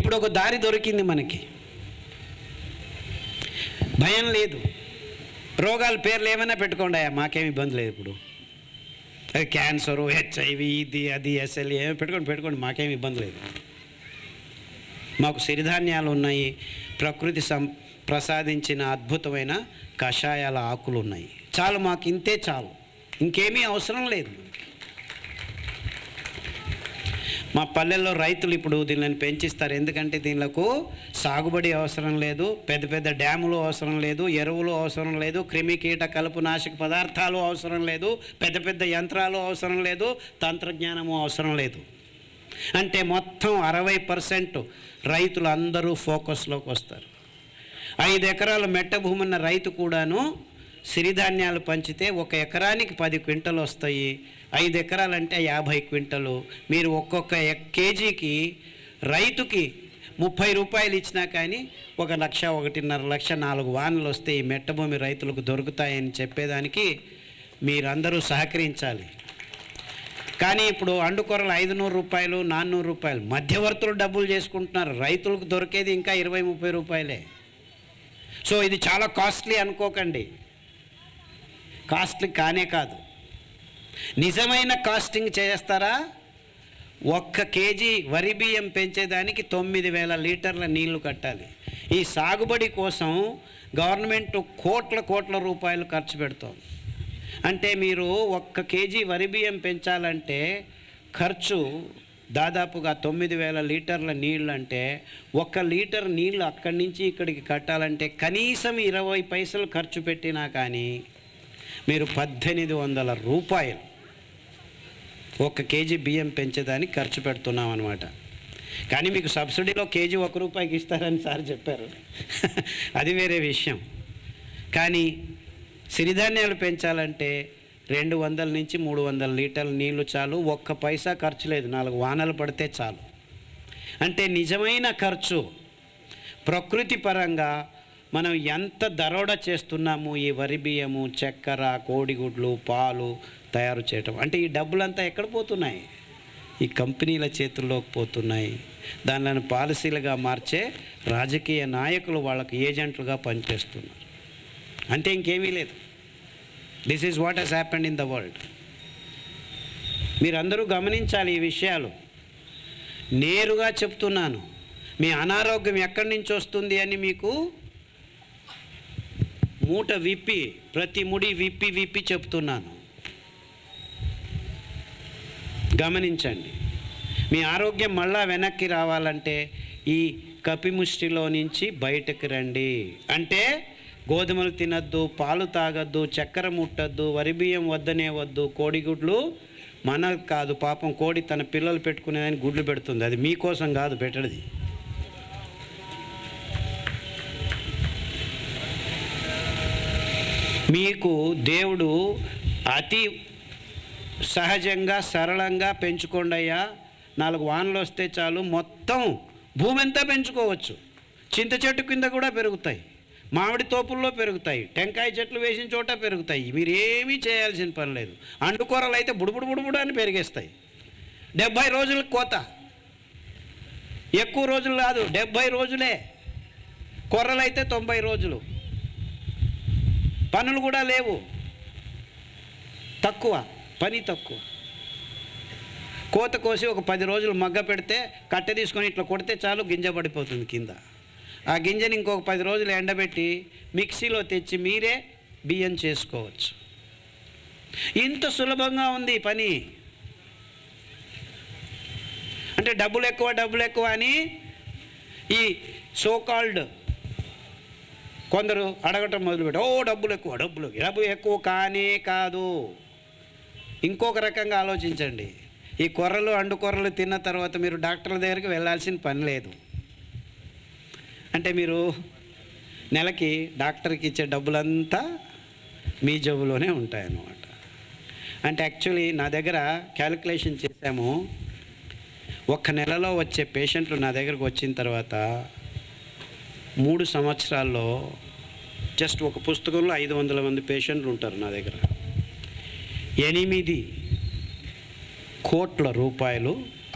ఇప్పుడు ఒక దారి దొరికింది మనకి, భయం లేదు. రోగాల పేర్లు ఏమైనా పెట్టుకోండి, మాకేమి ఇబ్బంది లేదు. ఇప్పుడు అది క్యాన్సరు, హెచ్ఐవి, ఇది అది ఎస్ఎల్ ఏమి పెట్టుకోండి, మాకేమి ఇబ్బంది లేదు. మాకు సిరిధాన్యాలు ఉన్నాయి, ప్రకృతి ప్రసాదించిన అద్భుతమైన కషాయాల ఆకులు ఉన్నాయి. చాలు, మాకు ఇంతే చాలు, ఇంకేమీ అవసరం లేదు. మా పల్లెల్లో రైతులు ఇప్పుడు దీనిని పెంచిస్తారు. ఎందుకంటే దీనిలకు సాగుబడి అవసరం లేదు, పెద్ద పెద్ద డ్యాములు అవసరం లేదు, ఎరువులు అవసరం లేదు, క్రిమి కీట కలుపు నాశక పదార్థాలు అవసరం లేదు, పెద్ద పెద్ద యంత్రాలు అవసరం లేదు, తంత్రజ్ఞానము అవసరం లేదు. అంటే మొత్తం 60% రైతులు అందరూ ఫోకస్లోకి వస్తారు. 5 ఎకరాల మెట్ట భూమి ఉన్న రైతు కూడాను సిరిధాన్యాలు పంచితే 1 ఎకరానికి 10 క్వింటలు వస్తాయి. 5 ఎకరాలంటే 50 క్వింటలు. మీరు ఒక్కొక్క కేజీకి రైతుకి 30 రూపాయలు ఇచ్చినా కానీ 1 లక్ష, 1.5 లక్ష, 4 వానలు వస్తే ఈ మెట్టభూమి రైతులకు దొరుకుతాయని చెప్పేదానికి మీరందరూ సహకరించాలి. కానీ ఇప్పుడు అండుకొరలు 500 రూపాయలు, 400 రూపాయలు మధ్యవర్తులు డబ్బులు చేసుకుంటున్నారు. రైతులకు దొరికేది ఇంకా 20-30 రూపాయలే. సో ఇది చాలా కాస్ట్లీ అనుకోకండి, కాస్ట్లీ కానే కాదు. నిజమైన కాస్టింగ్ చేస్తారా? 1 కేజీ వరి బియ్యం పెంచేదానికి 9,000 లీటర్ల నీళ్లు కట్టాలి. ఈ సాగుబడి కోసం గవర్నమెంట్ కోట్ల రూపాయలు ఖర్చు పెడుతోంది. అంటే మీరు 1 కేజీ వరి బియ్యం పెంచాలంటే ఖర్చు దాదాపుగా 9,000 లీటర్ల నీళ్ళు. అంటే 1 లీటర్ నీళ్ళు అక్కడి నుంచి ఇక్కడికి కట్టాలంటే కనీసం 20 పైసలు ఖర్చు పెట్టినా కానీ మీరు 1,800 రూపాయలు 1 కేజీ బియ్యం పెంచేదానికి ఖర్చు పెడుతున్నాం అన్నమాట. కానీ మీకు సబ్సిడీలో కేజీ 1 రూపాయికి ఇస్తారని సార్ చెప్పారు, అది వేరే విషయం. కానీ సిరిధాన్యాలు పెంచాలంటే 200 నుంచి 300 లీటర్ల నీళ్లు చాలు, 1 పైసా ఖర్చు లేదు, 4 వానలు పడితే చాలు. అంటే నిజమైన ఖర్చు ప్రకృతి పరంగా మనం ఎంత దరోడా చేస్తున్నాము ఈ వరి బియ్యము, చక్కెర, కోడిగుడ్లు, పాలు తయారు చేయటం. అంటే ఈ డబ్బులంతా ఎక్కడ పోతున్నాయి? ఈ కంపెనీల చేతుల్లోకి పోతున్నాయి. దానిని పాలసీలుగా మార్చే రాజకీయ నాయకులు వాళ్ళకి ఏజెంట్లుగా పనిచేస్తున్నారు. అంతే, ఇంకేమీ లేదు. This is what has happened in the world. మీరందరూ గమనించాలి ఈ విషయాలు. నేరుగా చెప్తున్నాను, మీ అనారోగ్యం ఎక్కడి నుంచి వస్తుంది అని మీకు మూట విప్పి, ప్రతి ముడి విప్పి చెప్తున్నాను. గమనించండి. మీ ఆరోగ్యం మళ్ళా వెనక్కి రావాలంటే ఈ కపిముష్టిలో నుంచి బయటకు రండి. అంటే గోధుమలు తినద్దు, పాలు తాగద్దు, చక్కెర ముట్టద్దు, వరి బియ్యం వద్దనే వద్దు, కోడిగుడ్లు మనకు కాదు. పాపం కోడి తన పిల్లలు పెట్టుకునేదని గుడ్లు పెడుతుంది, అది మీకోసం కాదు పెట్టడది. మీకు దేవుడు అతి సహజంగా సరళంగా పెంచుకోండి అయ్యా, 4 వానలు వస్తే చాలు, మొత్తం భూమి అంతా పెంచుకోవచ్చు. చింత చెట్టు కింద కూడా పెరుగుతాయి, మామిడి తోపుల్లో పెరుగుతాయి, టెంకాయ చెట్లు వేసిన చోట పెరుగుతాయి. మీరు ఏమీ చేయాల్సిన పని లేదు. అండుకూరలు అయితే బుడుబుడు అని పెరిగేస్తాయి. 70 రోజులకు కోత, ఎక్కువ రోజులు కాదు, 70 రోజులే. కొర్రలు అయితే 90 రోజులు. పనులు కూడా లేవు, తక్కువ పని, తక్కువ. కోత కోసి ఒక 10 రోజులు మగ్గ పెడితే కట్టె తీసుకొని ఇట్లా కొడితే చాలు, గింజ పడిపోతుంది కింద. ఆ గింజని ఇంకొక 10 రోజులు ఎండబెట్టి మిక్సీలో తెచ్చి మీరే బియ్యం చేసుకోవచ్చు. ఇంత సులభంగా ఉంది పని. అంటే డబ్బులు ఎక్కువ అని ఈ సోకాల్డ్ కొందరు అడగటం మొదలుపెట్టి, డబ్బులు ఎక్కువ కానే కాదు. ఇంకొక రకంగా ఆలోచించండి. ఈ కొర్రలు, అండుకొర్రలు తిన్న తర్వాత మీరు డాక్టర్ల దగ్గరికి వెళ్ళాల్సిన పని లేదు. అంటే మీరు నెలకి డాక్టర్కి ఇచ్చే డబ్బులంతా మీ జేబులోనే ఉంటాయన్నమాట. అంటే యాక్చువల్లీ నా దగ్గర క్యాలిక్యులేషన్ చేశాము. 1 నెలలో వచ్చే పేషెంట్లు నా దగ్గరకు వచ్చిన తర్వాత 3 సంవత్సరాల్లో జస్ట్ ఒక పుస్తకంలో 500 మంది పేషెంట్లు ఉంటారు నా దగ్గర. 8 కోట్ల రూపాయలు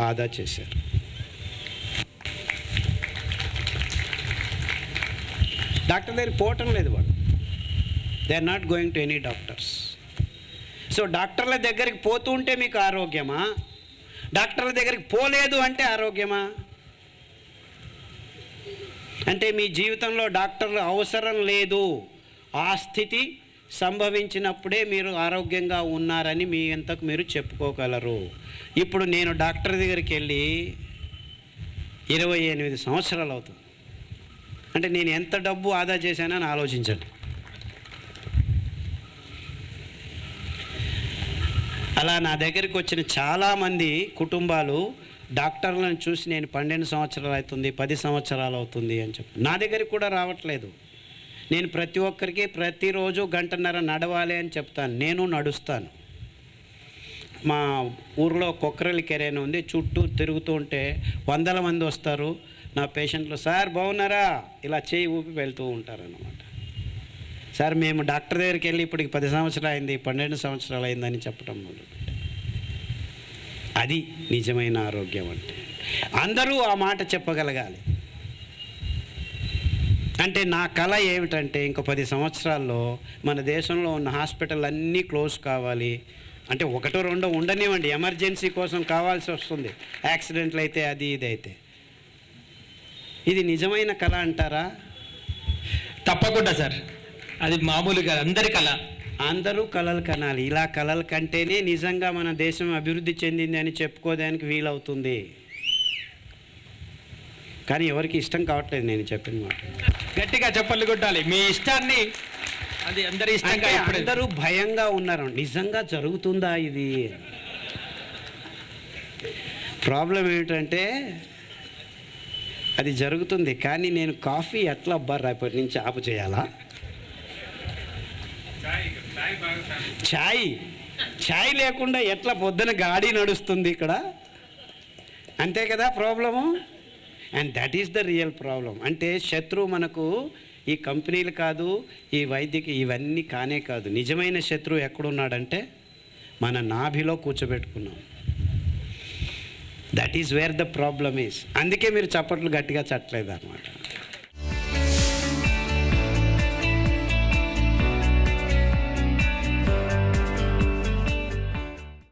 ఆదా చేశారు. డాక్టర్ దగ్గరికి పోవటం లేదు వాళ్ళు. They are not going to any doctors. So డాక్టర్ల దగ్గరికి పోతూ ఉంటే మీకు ఆరోగ్యమా, డాక్టర్ల దగ్గరికి పోలేదు అంటే ఆరోగ్యమా? అంటే మీ జీవితంలో డాక్టర్లు అవసరం లేదు, ఆ స్థితి సంభవించినప్పుడే మీరు ఆరోగ్యంగా ఉన్నారని మీ అంతకు మీరు చెప్పుకోగలరు. ఇప్పుడు నేను డాక్టర్ దగ్గరికి వెళ్ళి 28 సంవత్సరాలు అవుతుంది అంటే నేను ఎంత డబ్బు ఆదా చేశానని ఆలోచించండి. అలా నా దగ్గరికి వచ్చిన చాలామంది కుటుంబాలు డాక్టర్లను చూసి నేను 12 సంవత్సరాలు అవుతుంది, 10 సంవత్సరాలు అవుతుంది అని చెప్పి నా దగ్గరికి కూడా రావట్లేదు. నేను ప్రతి ఒక్కరికి ప్రతిరోజు 1.5 గంట నడవాలి అని చెప్తాను. నేను నడుస్తాను. మా ఊర్లో కొక్రలి కెరేన్ ఉంది, చుట్టూ తిరుగుతూ ఉంటే 100 మంది వస్తారు నా పేషెంట్లు. సార్ బాగున్నారా, ఇలా చేయి ఊపి వెళ్తూ ఉంటారన్నమాట. సార్ మేము డాక్టర్ దగ్గరికి వెళ్ళి ఇప్పటికి 10 సంవత్సరాలు అయింది, 12 సంవత్సరాలు అయిందని చెప్పడం మొదలుపెట్టారు. అది నిజమైన ఆరోగ్యం అంటే. అందరూ ఆ మాట చెప్పగలగాలి. అంటే నా కళ ఏమిటంటే ఇంకో 10 సంవత్సరాల్లో మన దేశంలో ఉన్న హాస్పిటల్ అన్నీ క్లోజ్ కావాలి. అంటే 1-2 ఉండనివ్వండి, ఎమర్జెన్సీ కోసం కావాల్సి వస్తుంది, యాక్సిడెంట్లు అయితే అది ఇది అయితే. ఇది నిజమైన కళ అంటారా? తప్పకుండా సార్, అది మామూలుగా అందరి కళ. అందరూ కళలు కనాలి. ఇలా కళలు కంటేనే నిజంగా మన దేశం అభివృద్ధి చెందింది అని చెప్పుకోవడానికి వీలవుతుంది. కానీ ఎవరికి ఇష్టం కావట్లేదు నేను చెప్పిన మాట. గట్టిగా చెప్పలు కొట్టాలి మీ ఇష్టాన్ని. అది అందరి ఇష్టంగా. అందరూ భయంగా ఉన్నారు, నిజంగా జరుగుతుందా ఇది? ప్రాబ్లం ఏమిటంటే అది జరుగుతుంది, కానీ నేను కాఫీ ఎట్లా రేపటి నుంచి ఆపు చేయాలా? ఛాయ్ లేకుండా ఎట్లా పొద్దున గాడి నడుస్తుంది ఇక్కడ? అంతే కదా problem. And that is the real problem. అంటే శత్రువు మనకు ఈ కంపెనీలు కాదు, ఈ వైద్యకి ఇవన్నీ కానే కాదు. నిజమైన శత్రువు ఎక్కడున్నాడంటే మన నాభిలో కూర్చోబెట్టుకున్నాం. That is where the problem is. అందుకే మీరు చప్పట్లు గట్టిగా చట్టలేదు అన్నమాట.